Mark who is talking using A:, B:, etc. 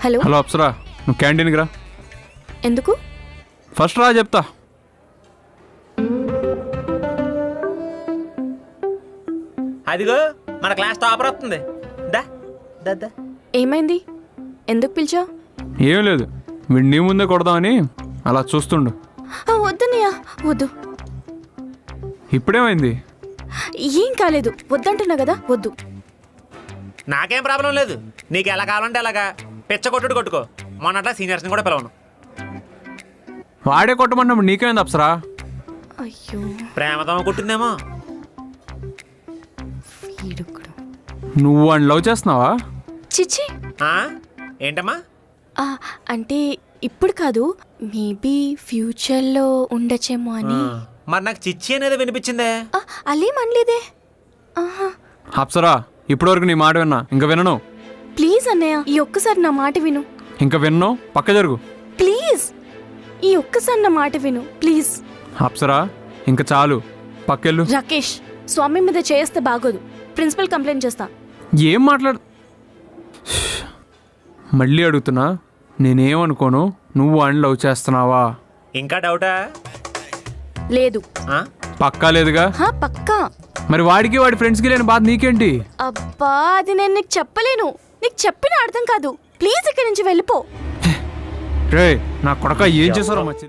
A: Hello
B: hello Apsara, నువ్వు క్యాంటీన్కి రా.
A: ఎందుకు?
B: ఫస్ట్ రా చెప్తా.
C: అదిగో మన క్లాస్ టాపర్ వస్తుంది. దా దా దా.
A: ఏమైంది? ఎందుకు పిలిచావు?
B: ఏం లేదు, వీడు నీ ముందే కొడదామని అలా చూస్తుండు.
A: వద్దన్నయ్య, వద్దు.
B: ఇప్పుడేమైంది?
A: ఏం కాలేదు, వద్దంటున్నా కదా, వద్దు.
C: నాకేం ప్రాబ్లం లేదు, నీకు ఎలా కావాలంటే అలాగా పిచ్చ కొట్టుడు కొట్టుకో. మొన్నట్లా సీనియర్స్ని కూడా పిలవను.
B: వాడే కొట్టమన్నప్పుడు నీకేమైంది అప్సరా?
A: అయ్యో
C: ప్రేమతో కుట్టిందేమో.
A: వీడుకుడు.
B: నువ్వు అని లవ్ చేస్తున్నావా?
A: చిచ్చి.
C: ఆ? ఏంటమ్మా?
A: అంటే ఇప్పుడు కాదు, మేబీ ఫ్యూచర్లో ఉండొచ్చేమో అని.
C: మరి నాకు చిచ్చి అనేది వినిపించిందే.
A: అలేం అనలేదే.
B: అప్సరా, ఇప్పటివరకు నీ మాట విన్నా, ఇంకా వినను.
A: ప్లీజ్ అన్నయ్య, ఈ ఒక్కసారి నా మాట విను.
B: ఇంకా విన్ను, పక్క జరుగు.
A: ప్లీజ్, ఈ ఒక్కసారి నా మాట విను ప్లీజ్.
B: అప్సరా, ఇంకా చాలు, పక్కెళ్ళు.
A: రాకేష్, స్వామి మీద చేస్తే బాగోదు, ప్రిన్సిపల్ కంప్లైంట్ చేస్తా.
B: ఏం మాట్లాడు. మళ్ళీ అడుగుతున్నా, నేనేమనుకోను, నువ్వు అని లవ్ చేస్తున్నావా?
C: ఇంకా డౌటా?
A: లేదు.
C: ఆ?
B: పక్కా లేదుగా?
A: పక్కా.
B: మరి వాడికి వాడి ఫ్రెండ్స్కి లేని బాధ నీకేంటి?
A: అబ్బా, అది నేను నీకు చెప్పలేను, నీకు చెప్పిన అర్థం కాదు. ప్లీజ్ ఇక్కడి నుంచి వెళ్ళిపో.
B: రే నా కొడక, ఏం చేశారో మచ్చి.